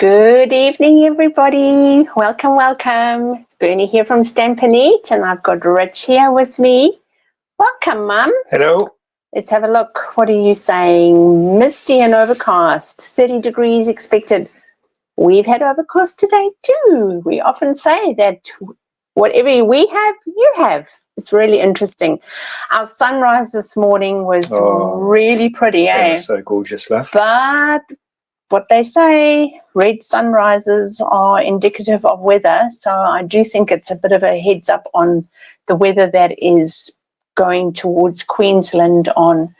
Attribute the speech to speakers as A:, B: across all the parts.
A: Good evening, everybody. Welcome, welcome. It's Bernie here from Stampin' Up, and I've got Rich here with me. Welcome, Mum.
B: Hello.
A: Let's have a look. What are you saying? Misty and overcast, 30 degrees expected. We've had overcast today too. We often say that whatever we have, you have. It's really interesting. Our sunrise this morning was really pretty, eh?
B: So gorgeous, love.
A: But what they say, red sunrises are indicative of weather, so I do think it's a bit of a heads up on the weather that is going towards Queensland on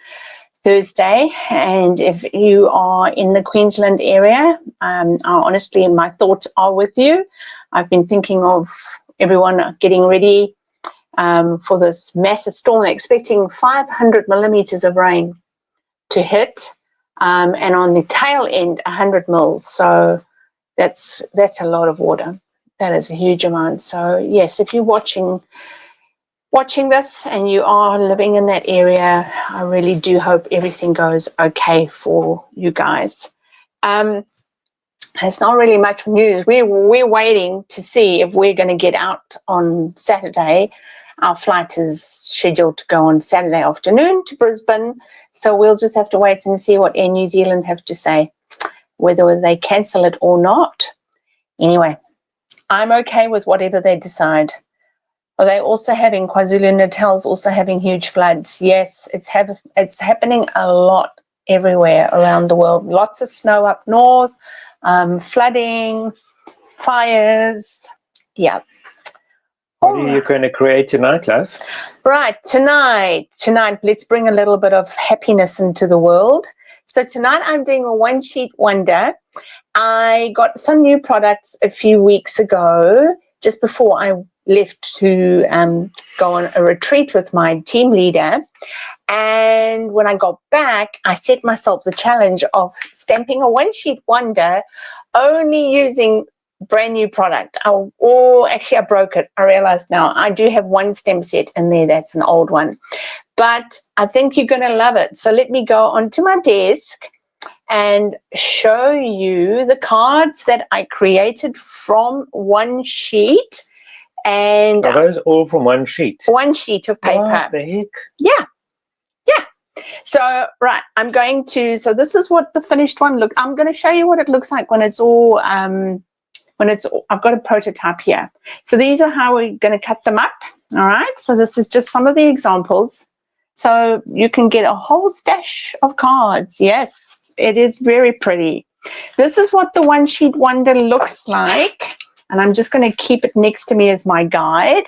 A: Thursday. And if you are in the Queensland area, honestly, my thoughts are with you. I've been thinking of everyone getting ready for this massive storm. They're expecting 500 millimeters of rain to hit. And on the tail end, 100 mils. So that's a lot of water. That is a huge amount. So yes, if you're watching this and you are living in that area, I really do hope everything goes okay for you guys. It's not really much news. We're waiting to see if we're going to get out on Saturday. Our flight is scheduled to go on Saturday afternoon to Brisbane. So we'll just have to wait and see what Air New Zealand have to say, whether they cancel it or not. Anyway, I'm okay with whatever they decide. Are they also having KwaZulu-Natal's also having huge floods? Yes, it's happening a lot everywhere around the world. Lots of snow up north, flooding, fires. Yeah.
B: What are you going to create tonight, love?
A: Right, tonight, let's bring a little bit of happiness into the world. So tonight I'm doing a one-sheet wonder. I got some new products a few weeks ago, just before I left to go on a retreat with my team leader. And when I got back, I set myself the challenge of stamping a one-sheet wonder only using brand new product. Actually I broke it. I realized now I do have one stamp set in there. That's an old one, but I think you're going to love it. So let me go onto my desk and show you the cards that I created from one sheet. And
B: are those all from one sheet?
A: One sheet of paper.
B: What the heck?
A: Yeah. So right, so this is what the finished one look. I'm going to show you what it looks like when it's all I've got a prototype here. So these are how we're going to cut them up. All right. So this is just some of the examples. So you can get a whole stash of cards. Yes, it is very pretty. This is what the one sheet wonder looks like. And I'm just going to keep it next to me as my guide.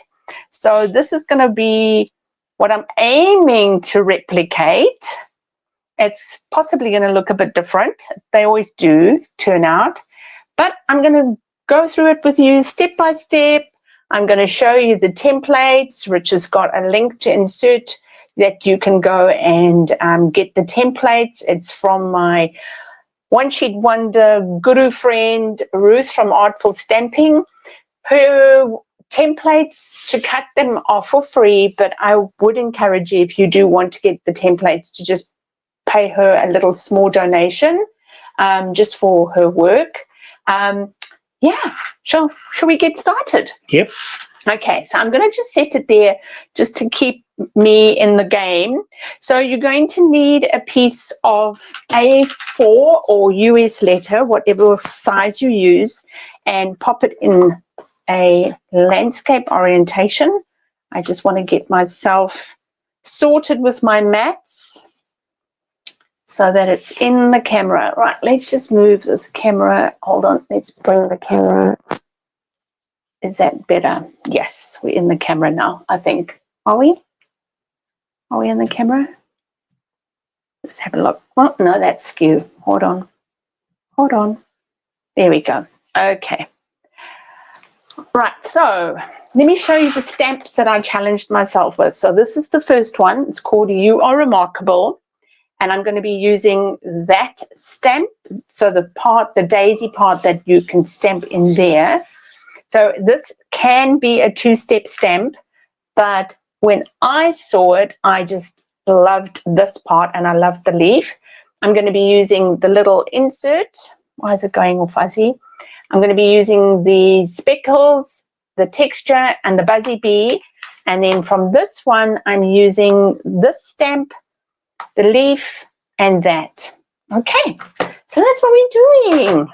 A: So this is going to be what I'm aiming to replicate. It's possibly going to look a bit different. They always do turn out. But I'm going to go through it with you step by step. I'm going to show you the templates. Rich has got a link to insert that you can go and get the templates. It's from my One Sheet Wonder guru friend, Ruth from Artful Stamping. Her templates, to cut them are for free, but I would encourage you, if you do want to get the templates, to just pay her a little small donation just for her work. Yeah, shall we get started?
B: Yep.
A: Okay, so I'm going to just set it there just to keep me in the game. So you're going to need a piece of A4 or US letter, whatever size you use, and pop it in a landscape orientation. I just want to get myself sorted with my mats so that it's in the camera. Right, let's just move this camera. Hold on, let's bring the camera. Is that better? Yes, we're in the camera now, I think. Are we? Are we in the camera? Let's have a look. Oh, no, that's skew. Hold on. Hold on. There we go. Okay. Right, so let me show you the stamps that I challenged myself with. So this is the first one. It's called You Are Remarkable. And I'm going to be using that stamp. So the daisy part that you can stamp in there. So this can be a two-step stamp, but when I saw it, I just loved this part and I loved the leaf. I'm going to be using the little insert Why is it going all fuzzy? I'm going to be using the speckles, the texture, and the Buzzy Bee. And then from this one, I'm using this stamp, the leaf, and that. Okay, so that's what we're doing.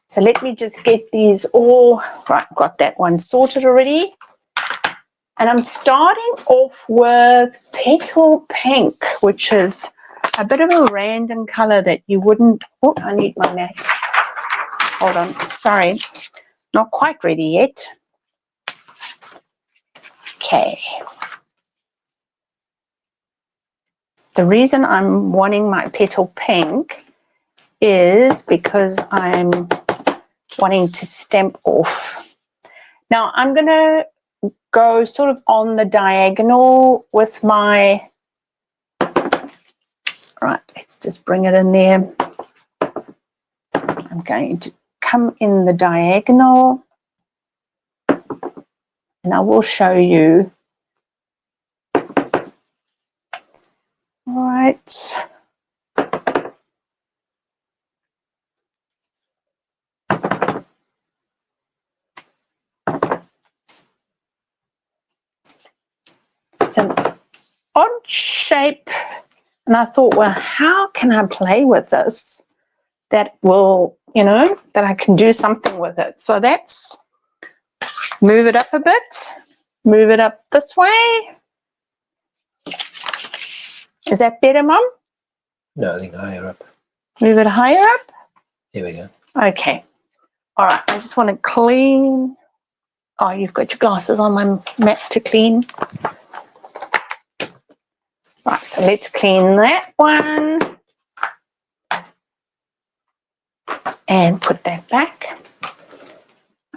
A: So let me just get these all, right, got that one sorted already. And I'm starting off with Petal Pink, which is a bit of a random color that you wouldn't, oh, I need my mat. Hold on, sorry, not quite ready yet. Okay. The reason I'm wanting my Petal Pink is because I'm wanting to stamp off. Now I'm going to go sort of on the diagonal with my, right, let's just bring it in there. I'm going to come in the diagonal and I will show you. All right. It's an odd shape, and I thought, well, how can I play with this that will, you know, that I can do something with it? So that's, move it up a bit, move it up this way. Is that better, Mum?
B: No, I think higher up.
A: Move it higher up?
B: Here we go.
A: Okay. All right, I just want to clean. Oh, you've got your glasses on my mat to clean. Right, so let's clean that one. And put that back.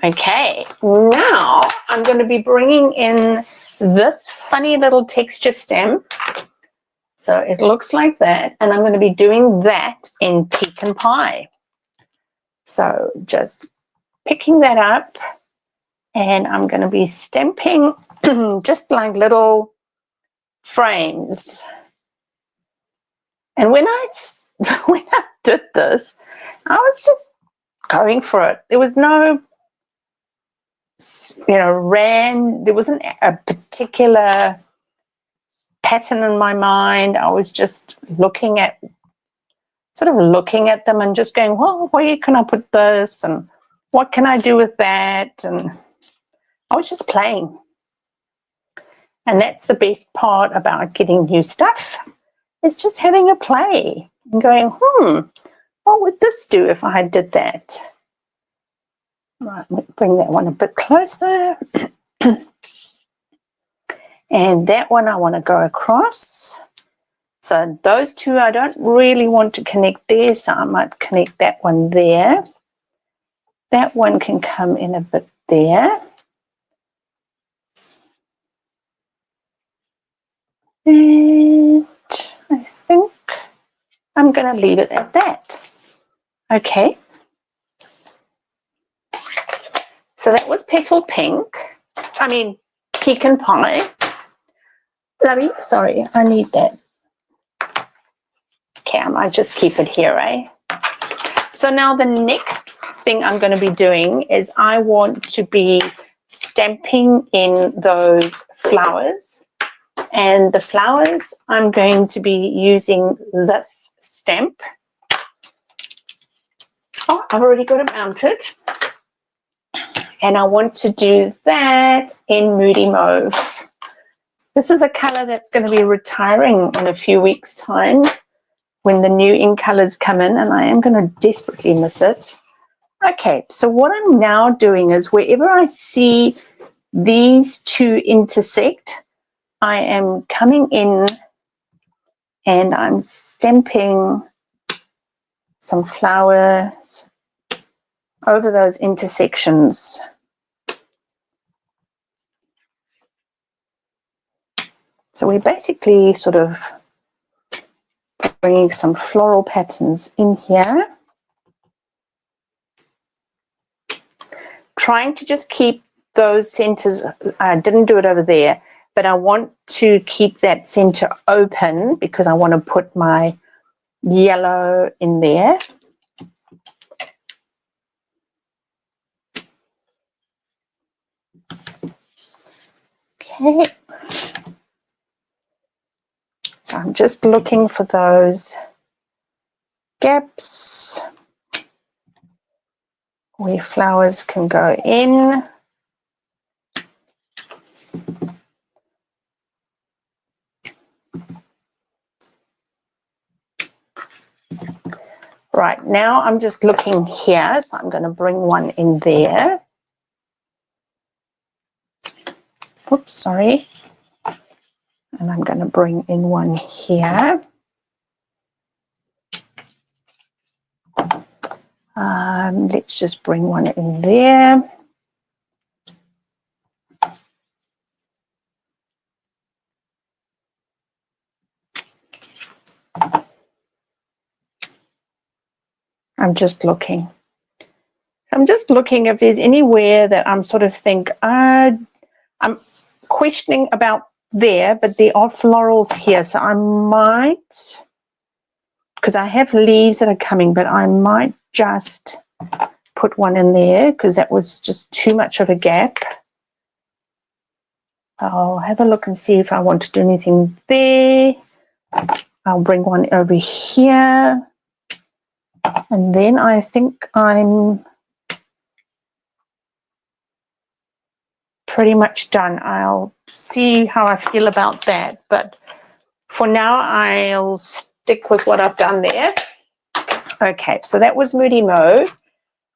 A: Okay, now I'm going to be bringing in this funny little texture stamp. So it looks like that, and I'm going to be doing that in Pecan Pie. So just picking that up, and I'm going to be stamping just like little frames. And when I did this, I was just going for it. There was no, you know, there wasn't a particular pattern in my mind. I was just looking at them and just going, well, where can I put this and what can I do with that? And I was just playing. And that's the best part about getting new stuff, is just having a play and going, what would this do if I did that? Right, bring that one a bit closer. And that one I want to go across. So those two I don't really want to connect there, so I might connect that one there. That one can come in a bit there. And I think I'm going to leave it at that. Okay. So that was Petal Pink. I mean, Pecan Pie. Lovey, sorry, I need that. Okay, I might just keep it here, eh? So now the next thing I'm going to be doing is I want to be stamping in those flowers. And the flowers, I'm going to be using this stamp. Oh, I've already got it mounted. And I want to do that in Moody Mauve. This is a color that's going to be retiring in a few weeks' time when the new ink colors come in, and I am going to desperately miss it. Okay, so what I'm now doing is wherever I see these two intersect, I am coming in and I'm stamping some flowers over those intersections. So we're basically sort of bringing some floral patterns in here. Trying to just keep those centers, I didn't do it over there, but I want to keep that center open because I want to put my yellow in there. Okay. So I'm just looking for those gaps where flowers can go in. Right, now I'm just looking here, so I'm going to bring one in there. Oops, sorry. And I'm going to bring in one here. Let's just bring one in there. I'm just looking. I'm just looking if there's anywhere that I'm sort of think, I'm questioning about there, but there are florals here. So I might, because I have leaves that are coming, but I might just put one in there because that was just too much of a gap. I'll have a look and see if I want to do anything there. I'll bring one over here. And then I think I'm pretty much done. I'll see how I feel about that. But for now, I'll stick with what I've done there. Okay, so that was Moody Mo.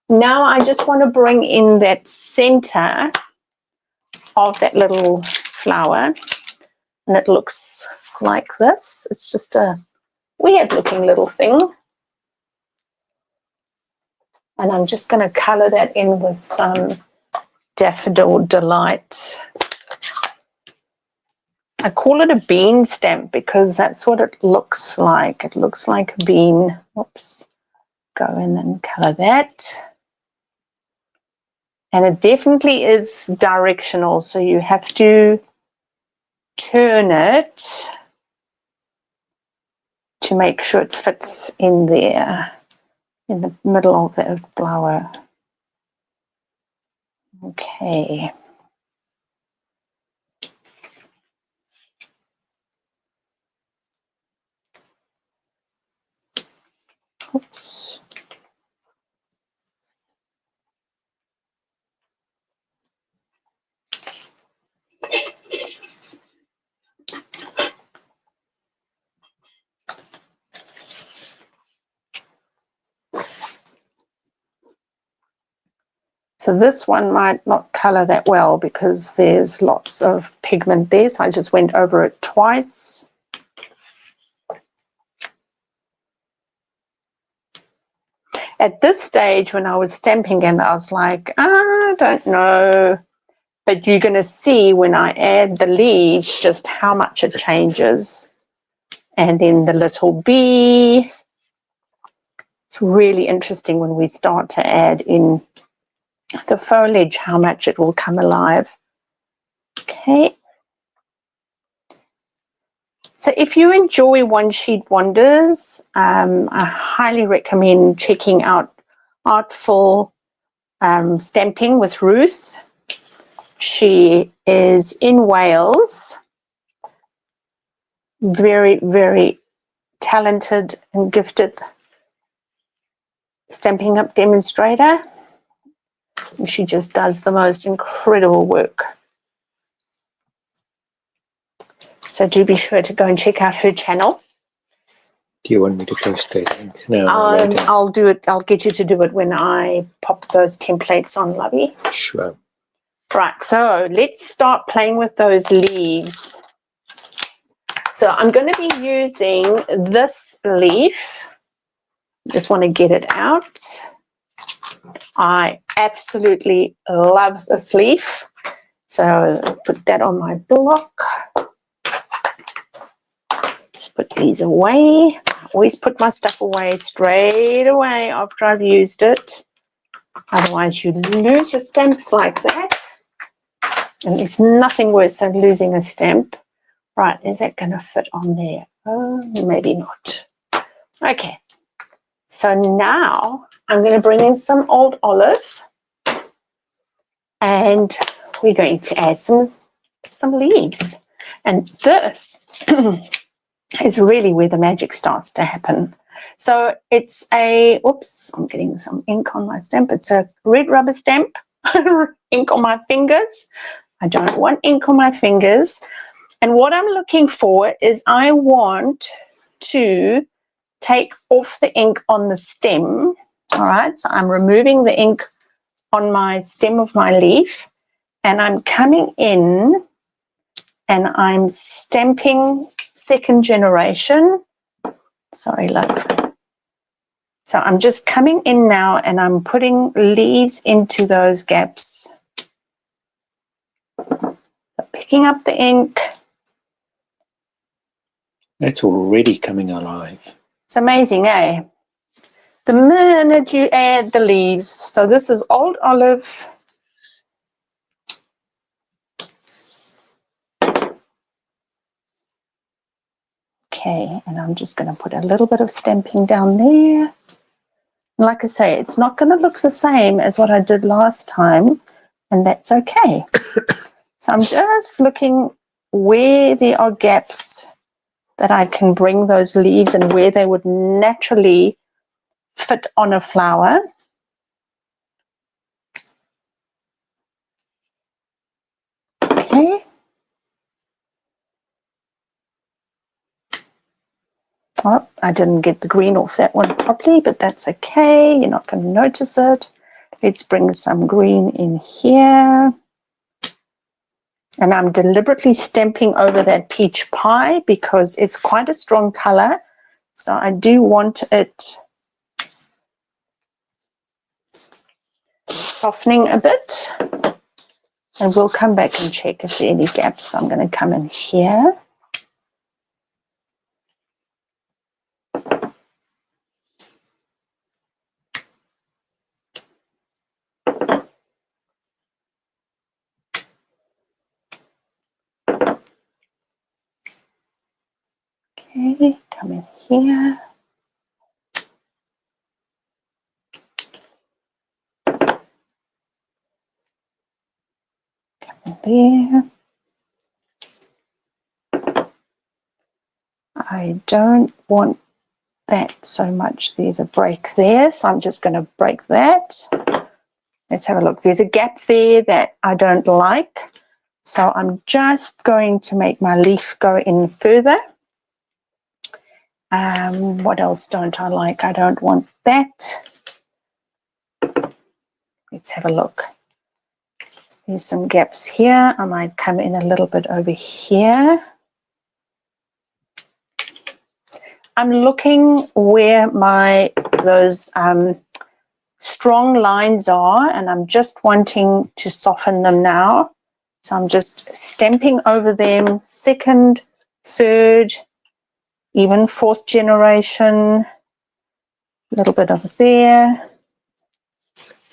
A: Now I just want to bring in that center of that little flower. And it looks like this. It's just a weird looking little thing. And I'm just going to color that in with some Daffodil Delight. I call it a bean stamp because that's what it looks like. It looks like a bean. Oops. Go in and color that. And it definitely is directional, so you have to turn it to make sure it fits in there, in the middle of that flower. Okay. Oops. So this one might not color that well because there's lots of pigment there, so I just went over it twice. At this stage, when I was stamping it, I was like, I don't know. But you're going to see when I add the leaves just how much it changes. And then the little bee. It's really interesting when we start to add in the foliage, how much it will come alive. Okay. So if you enjoy One Sheet Wonders, I highly recommend checking out Artful Stamping with Ruth. She is in Wales. Very, very talented and gifted Stampin' Up demonstrator. She just does the most incredible work. So do be sure to go and check out her channel.
B: Do you want me to post the link now?
A: I'll do it. I'll get you to do it when I pop those templates on, lovey.
B: Sure.
A: Right, so let's start playing with those leaves. So I'm going to be using this leaf. Just want to get it out. I absolutely love this leaf. So put that on my block. Just put these away. I always put my stuff away straight away after I've used it. Otherwise you lose your stamps like that. And there's nothing worse than losing a stamp. Right, is that going to fit on there? Maybe not. Okay. So now I'm going to bring in some old olive. And we're going to add some some leaves. And this is really where the magic starts to happen. So it's a, oops, I'm getting some ink on my stamp. It's a red rubber stamp, ink on my fingers. I don't want ink on my fingers. And what I'm looking for is I want to take off the ink on the stem. All right, so I'm removing the ink on my stem of my leaf, and I'm coming in and I'm stamping second generation. Sorry, love. So I'm just coming in now and I'm putting leaves into those gaps. So picking up the ink.
B: That's already coming alive.
A: It's amazing, eh? The minute you add the leaves. So this is old olive. Okay, and I'm just going to put a little bit of stamping down there. Like I say, it's not going to look the same as what I did last time, and that's okay. So I'm just looking where there are gaps that I can bring those leaves and where they would naturally fit on a flower. Okay. Oh, I didn't get the green off that one properly, but that's okay. You're not going to notice it. Let's bring some green in here. And I'm deliberately stamping over that peach pie because it's quite a strong color. So I do want it softening a bit. And we'll come back and check if there are any gaps. So I'm going to come in here. Okay, come in here. Come in there. I don't want that so much. There's a break there, so I'm just going to break that. Let's have a look. There's a gap there that I don't like. So I'm just going to make my leaf go in further. What else don't I like? I don't want that. Let's have a look. There's some gaps here. I might come in a little bit over here. I'm looking where those strong lines are, and I'm just wanting to soften them now. So I'm just stamping over them, second, third, even fourth generation, a little bit over there.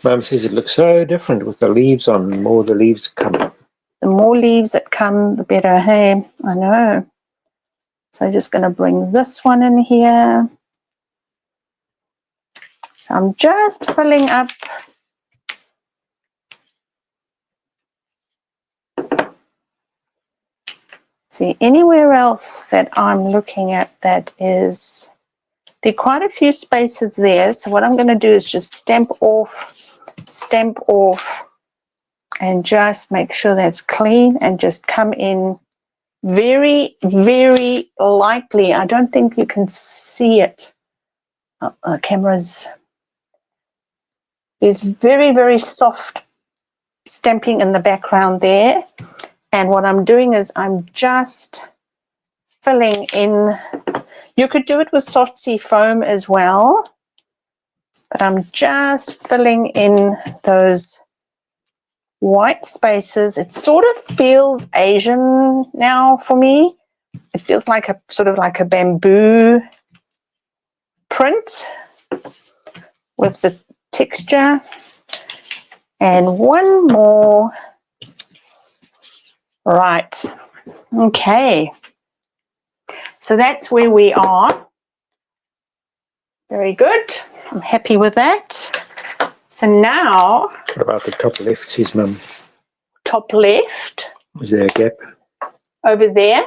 B: Mum says it looks so different with the leaves on. The more the leaves come.
A: The more leaves that come, the better. Hey, I know. So I'm just going to bring this one in here. So I'm just filling up. See, anywhere else that I'm looking at that is, there are quite a few spaces there. So what I'm going to do is just stamp off, and just make sure that's clean and just come in very, very lightly. I don't think you can see it. The camera's, there's very, very soft stamping in the background there. And what I'm doing is I'm just filling in. You could do it with soft sea foam as well, but I'm just filling in those white spaces. It sort of feels Asian now for me. It feels like a sort of like a bamboo print with the texture. And one more. Right. Okay. So that's where we are. Very good. I'm happy with that. So now.
B: What about the top left, says Mum?
A: Top left.
B: Is there a gap?
A: Over there.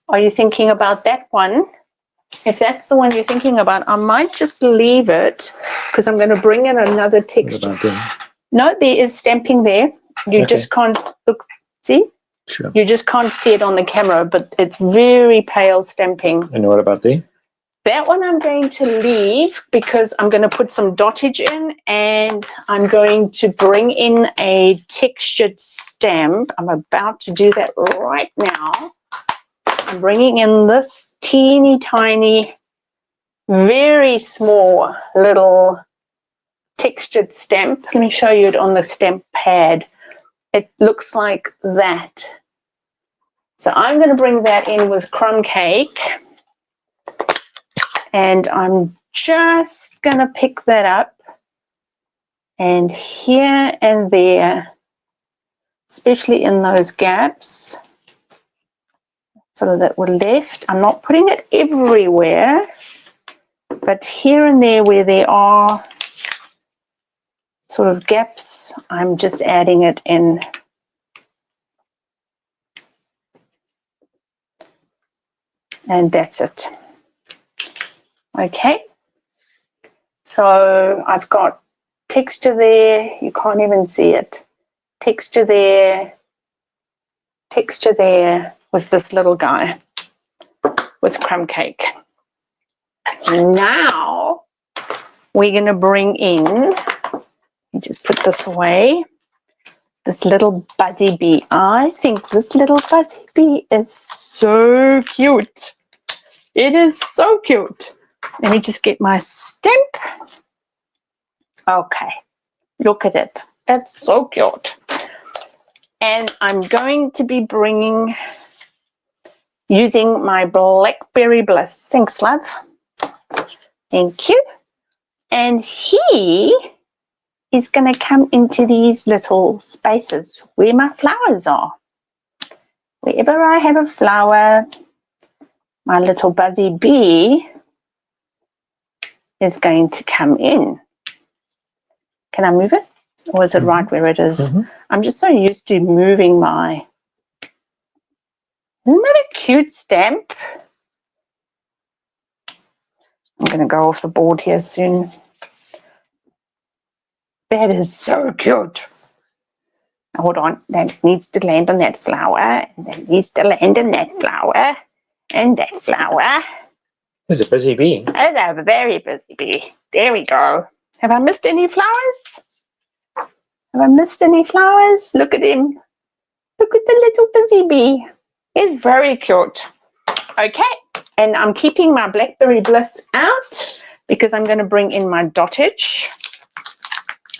A: Are you thinking about that one? If that's the one you're thinking about, I might just leave it because I'm going to bring in another texture.
B: What about them?
A: No, there is stamping there. You just can't look. See?
B: Sure.
A: You just can't see it on the camera, but it's very pale stamping.
B: And what about there?
A: That one I'm going to leave because I'm going to put some dottage in, and I'm going to bring in a textured stamp. I'm about to do that right now. I'm bringing in this teeny tiny, very small little textured stamp. Let me show you it on the stamp pad. It looks like that. So I'm going to bring that in with crumb cake, and I'm just going to pick that up, and here and there, especially in those gaps sort of that were left. I'm not putting it everywhere, but here and there where there are sort of gaps, I'm just adding it in. And that's it. Okay, so I've got texture there, you can't even see it. Texture there with this little guy with crumb cake. And now we're going to bring in, let me just put this away, this little buzzy bee. I think this little buzzy bee is so cute. It is so cute. Let me just get my stamp. Okay, look at it. It's so cute. And I'm going to be using my Blackberry Bliss. Thanks, love. Thank you. And he is going to come into these little spaces where my flowers are. Wherever I have a flower, my little buzzy bee is going to come in. Can I move it? Or is it right where it is? I'm just so used to moving my... Isn't that a cute stamp? I'm going to go off the board here soon. That is so cute. Hold on. That needs to land on that flower. And that needs to land on that flower. And that flower.
B: There's a busy bee.
A: There's a very busy bee. There we go. Have I missed any flowers? Have I missed any flowers? Look at him. Look at the little busy bee. He's very cute. Okay. And I'm keeping my Blackberry Bliss out because I'm going to bring in my dottage.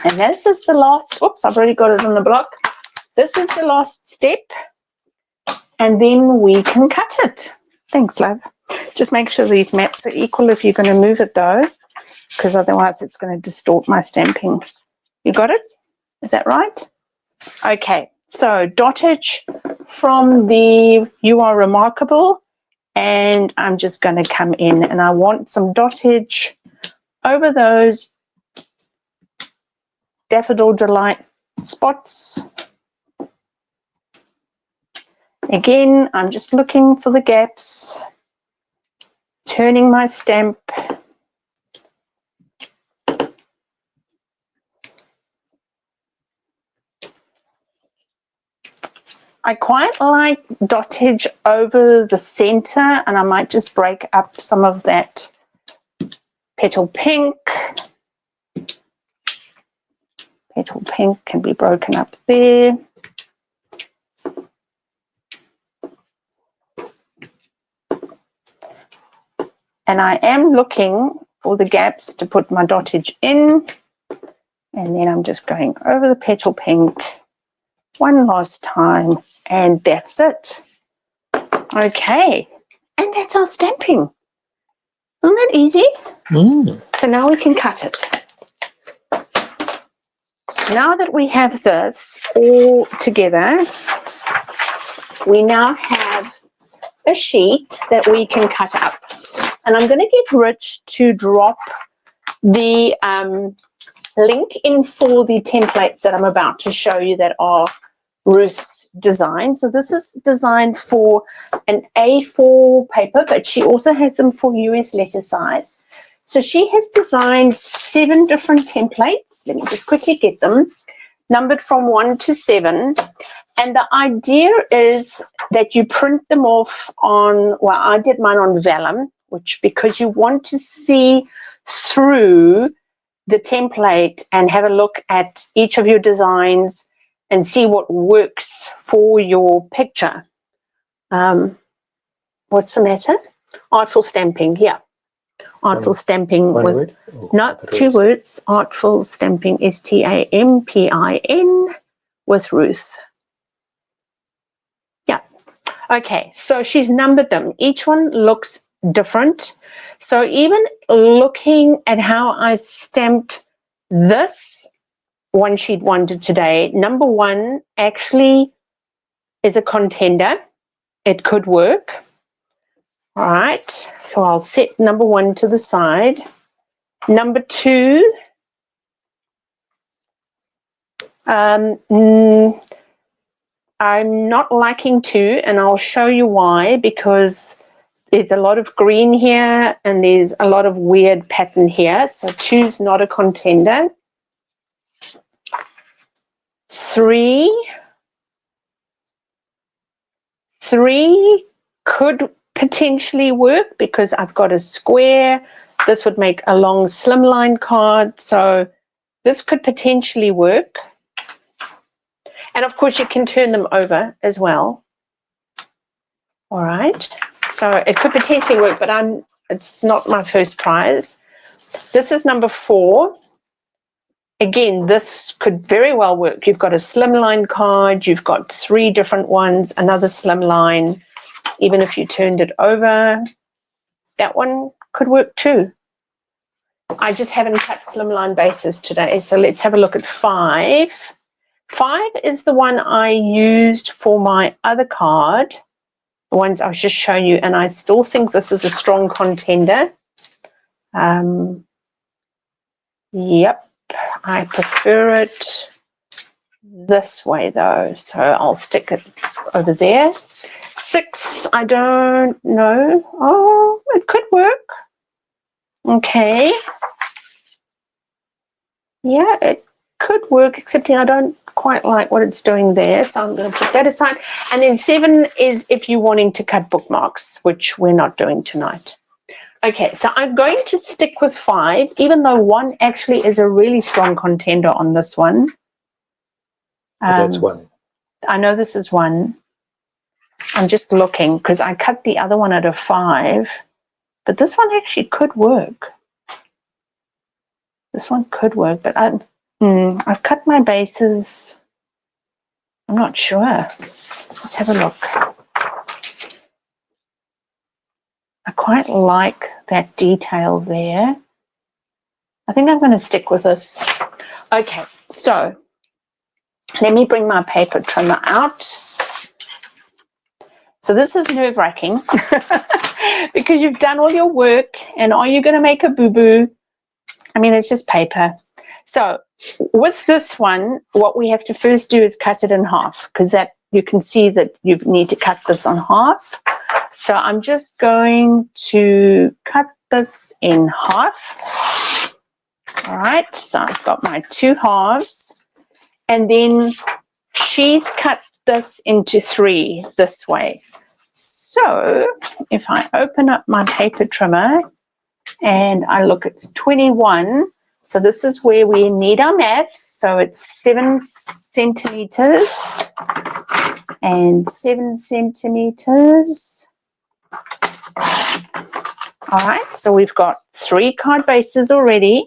A: And this is the last, oops, I've already got it on the block. This is the last step. And then we can cut it. Thanks, love. Just make sure these mats are equal if you're going to move it though, because otherwise it's going to distort my stamping. You got it? Is that right? Okay, so dottage from the You Are Remarkable, and I'm just going to come in and I want some dottage over those Daffodil Delight spots. Again, I'm just looking for the gaps, turning my stamp. I quite like dottage over the center, and I might just break up some of that petal pink. Petal pink can be broken up there. And I am looking for the gaps to put my dottage in. And then I'm just going over the petal pink one last time. And that's it. Okay. And that's our stamping. Isn't that easy? So now we can cut it. Now that we have this all together, we now have a sheet that we can cut up. And I'm going to get Rich to drop the link in for the templates that I'm about to show you that are Ruth's design. So this is designed for an A4 paper, but she also has them for US letter size. So she has designed 7 different templates. Let me just quickly get them, numbered from 1 to 7. And the idea is that you print them off on, well, I did mine on vellum, which because you want to see through the template and have a look at each of your designs and see what works for your picture. What's the matter? Artful stamping, yeah. Artful stamping
B: one
A: with,
B: word?
A: no, 2 words. Artful stamping, STAMPIN with Ruth. Yeah. Okay, so she's numbered them. Each one looks different. So even looking at how I stamped this one sheet wondered today, number 1 actually is a contender. It could work. All right, so I'll set number 1 to the side. Number 2, I'm not liking 2, and I'll show you why, because there's a lot of green here and there's a lot of weird pattern here. So 2's not a contender. 3 could potentially work because I've got a square. This would make a long slimline card. So this could potentially work. And of course you can turn them over as well. All right. So it could potentially work, but it's not my first prize. This is number 4. Again, this could very well work. You've got a slimline card, you've got 3 different ones, another slimline. Even if you turned it over, that one could work too. I just haven't cut slimline bases today. So let's have a look at 5. 5 is the one I used for my other card, the ones I was just showing you, and I still think this is a strong contender. Yep, I prefer it this way though, so I'll stick it over there. 6, I don't know. Oh, it could work. Okay. Yeah, it could work, except I don't quite like what it's doing there, so I'm going to put that aside. And then 7 is if you're wanting to cut bookmarks, which we're not doing tonight. Okay, so I'm going to stick with 5, even though 1 actually is a really strong contender on this one.
B: That's 1.
A: I know this is 1. I'm just looking because I cut the other one at a 5, but this one actually could work. This one could work, but I've cut my bases. I'm not sure. Let's have a look. I quite like that detail there. I think I'm going to stick with this. Okay, so let me bring my paper trimmer out. So this is nerve-wracking because you've done all your work, and are you going to make a boo-boo? I mean, it's just paper. So with this one, what we have to first do is cut it in half, because that you can see that you need to cut this on half. So I'm just going to cut this in half. All right, so I've got my 2 halves, and then she's cut this into 3 this way. So if I open up my paper trimmer and I look, it's 21. So this is where we need our maths. So it's 7 centimeters and 7 centimeters. All right, so we've got 3 card bases already.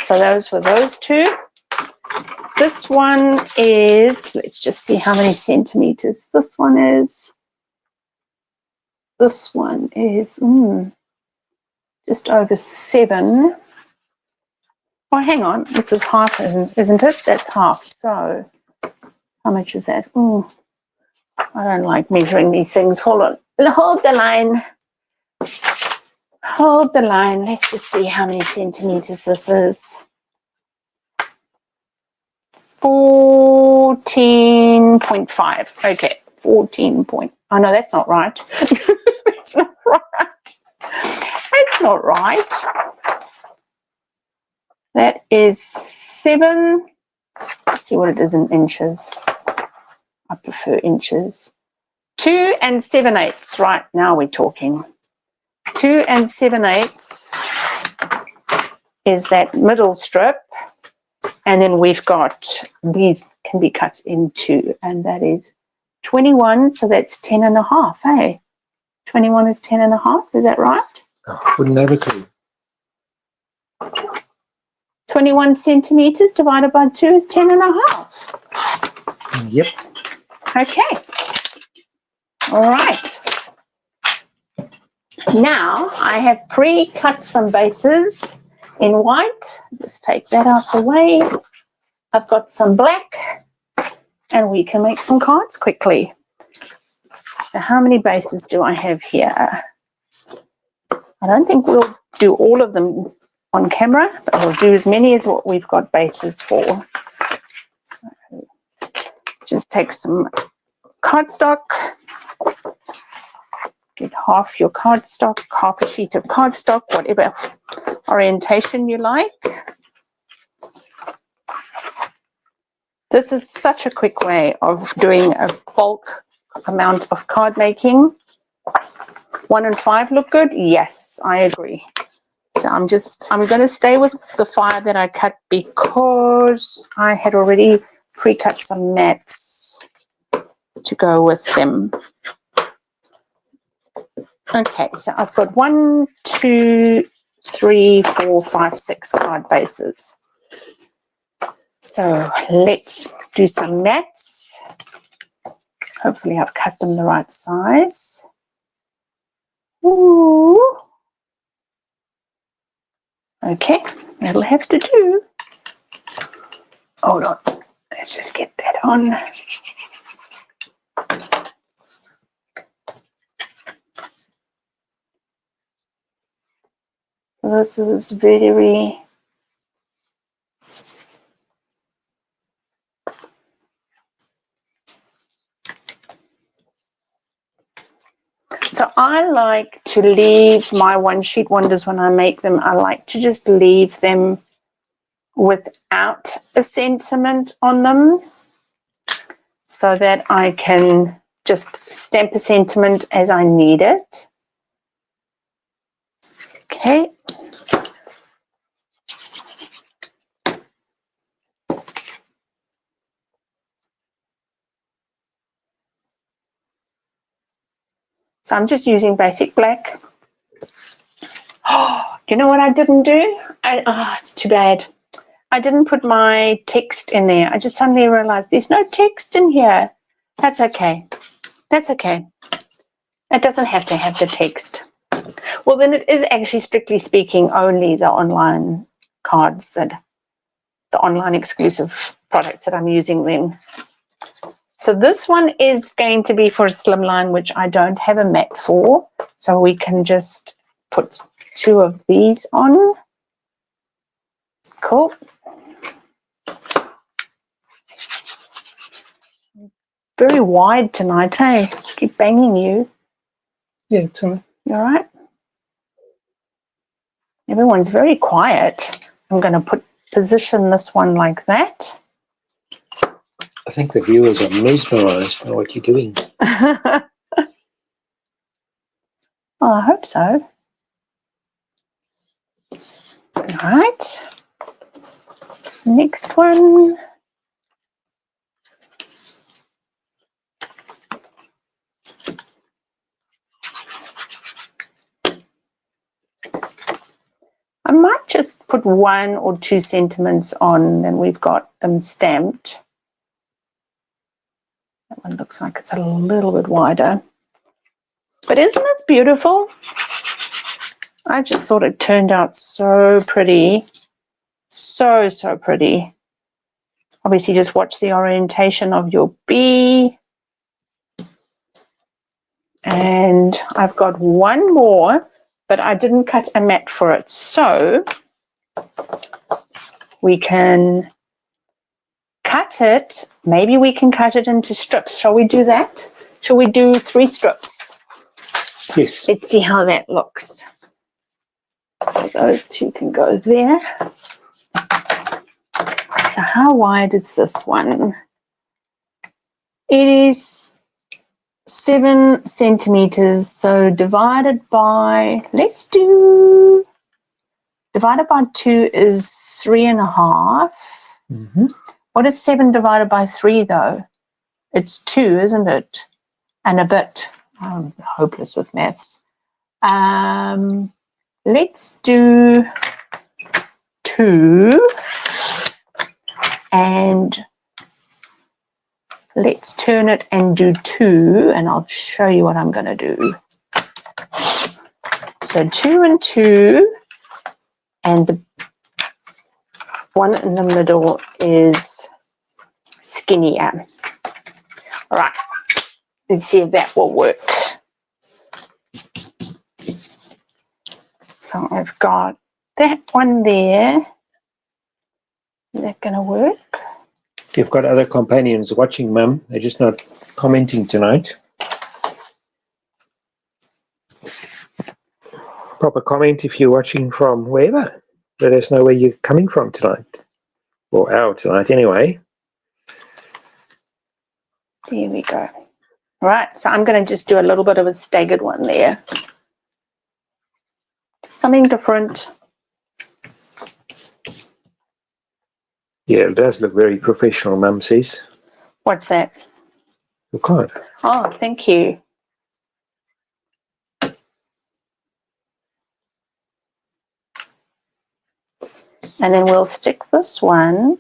A: So those were those 2. This one is, let's just see how many centimeters this one is. This one is just over 7. Oh, hang on, this is half, isn't it? That's half. So how much is that? I don't like measuring these things. Hold on. Hold the line. Hold the line. Let's just see how many centimeters this is. 14.5. Okay, 14 point. Oh no, that's not right. That's not right. That's not right. That is 7. Let's see what it is in inches. I prefer inches. 2 7/8. Right, now we're talking. 2 7/8 is that middle strip. And then we've got, these can be cut in 2, and that is 21, so that's 10.5, hey? 21 is 10.5, is that right?
B: Oh, wouldn't have a clue.
A: 21 centimeters divided by 2 is 10.5.
B: Yep.
A: Okay. All right. Now I have pre-cut some bases in white. Let's take that out the way. I've got some black, and we can make some cards quickly. So how many bases do I have here? I don't think we'll do all of them on camera, but we'll do as many as what we've got bases for. So just take some cardstock, get half your cardstock, half a sheet of cardstock, whatever orientation you like. This is such a quick way of doing a bulk amount of card making. 1 and 5 look good? Yes, I agree. So I'm going to stay with the 5 that I cut because I had already pre-cut some mats to go with them. Okay, so I've got 1, 2, 3, 4, 5, 6 card bases. So let's do some mats. Hopefully I've cut them the right size. Ooh. Okay, that'll have to do. Hold on, let's just get that on. This is very... So I like to leave my one-sheet wonders when I make them. I like to just leave them without a sentiment on them so that I can just stamp a sentiment as I need it. Okay. So I'm just using basic black. Oh, you know what I didn't do? It's too bad. I didn't put my text in there. I just suddenly realized there's no text in here. That's okay. That's okay. It doesn't have to have the text. Well, then it is actually, strictly speaking, only the online cards, the online exclusive products that I'm using then. So this one is going to be for a slimline, which I don't have a mat for. So we can just put 2 of these on. Cool. Very wide tonight, hey? Keep banging you.
B: Yeah, it's all right.
A: You all right? Everyone's very quiet. I'm going to position this one like that.
B: I think the viewers are mesmerised by what you're doing.
A: Oh, I hope so. All right. Next one. I might just put 1 or 2 sentiments on, then we've got them stamped. That one looks like it's a little bit wider. But isn't this beautiful? I just thought it turned out so pretty. So, so pretty. Obviously, just watch the orientation of your bee. And I've got 1 more, but I didn't cut a mat for it. So we can cut it, maybe we can cut it into strips. Shall we do that? Shall we do 3 strips?
B: Yes.
A: Let's see how that looks. So those 2 can go there. So how wide is this one? It is 7 centimeters. So divided by 2 is 3.5.
B: Mm-hmm.
A: What is 7 divided by 3 though? It's 2, isn't it? And a bit. I'm hopeless with maths. Let's do 2 and let's turn it and do 2, and I'll show you what I'm going to do. So 2 and 2, and the one in the middle is skinnier. All right, let's see if that will work. So I've got that one there. Is that going to work?
B: You've got other companions watching, Mum. They're just not commenting tonight. Proper comment if you're watching from wherever. Let us know where you're coming from tonight. Or out tonight, anyway.
A: There we go. All right, so I'm going to just do a little bit of a staggered one there. Something different.
B: Yeah, it does look very professional, Mum says.
A: What's that?
B: Your card.
A: Oh, thank you. And then we'll stick this one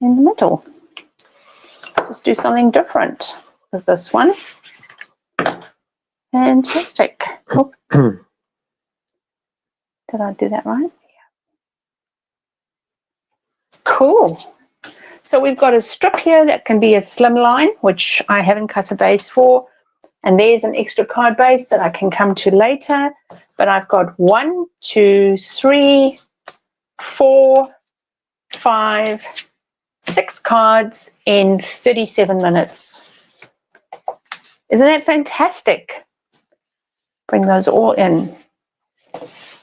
A: in the middle. Let's do something different with this one. Fantastic. Oh, did I do that right? Cool. So we've got a strip here that can be a slim line, which I haven't cut a base for. And there's an extra card base that I can come to later. But I've got 1, 2, 3, 4, 5, 6 cards in 37 minutes. Isn't that fantastic? Bring those all in.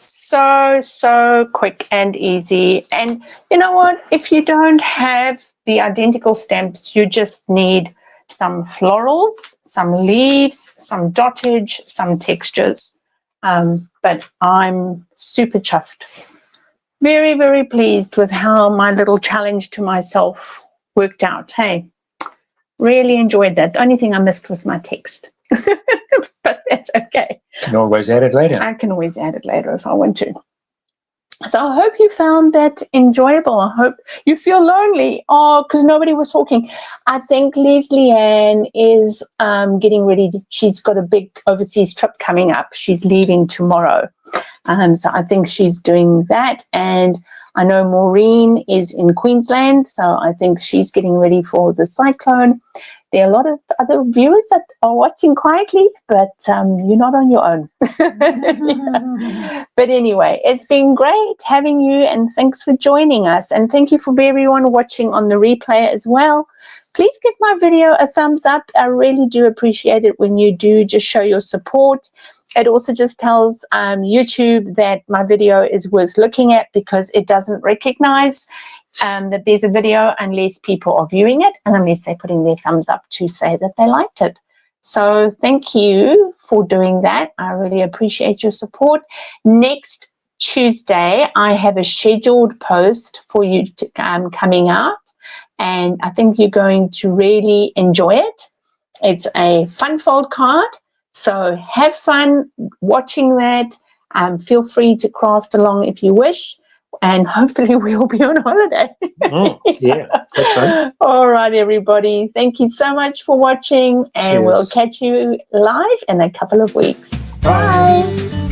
A: So quick and easy. And you know what? If you don't have the identical stamps, you just need some florals, some leaves, some dottage, some textures. But I'm super chuffed. Very, very pleased with how my little challenge to myself worked out. Hey, really enjoyed that. The only thing I missed was my text. But that's okay.
B: You can always add it later.
A: I can always add it later if I want to. So I hope you found that enjoyable. I hope you feel lonely. Oh, because nobody was talking. I think Leslie Ann is getting ready. She's got a big overseas trip coming up. She's leaving tomorrow. So I think she's doing that. And I know Maureen is in Queensland. So I think she's getting ready for the cyclone. There are a lot of other viewers that are watching quietly, but you're not on your own. Yeah. But anyway, it's been great having you, and thanks for joining us. And thank you for everyone watching on the replay as well. Please give my video a thumbs up. I really do appreciate it when you do just show your support. It also just tells YouTube that my video is worth looking at, because it doesn't recognize that there's a video unless people are viewing it and unless they're putting their thumbs up to say that they liked it. So thank you for doing that. I really appreciate your support. Next Tuesday, I have a scheduled post for you to, coming out, and I think you're going to really enjoy it. It's a fun fold card, so have fun watching that. Feel free to craft along if you wish. And hopefully we'll be on holiday.
B: Yeah, that's right.
A: All right, everybody. Thank you so much for watching, and we'll catch you live in a couple of weeks. Bye.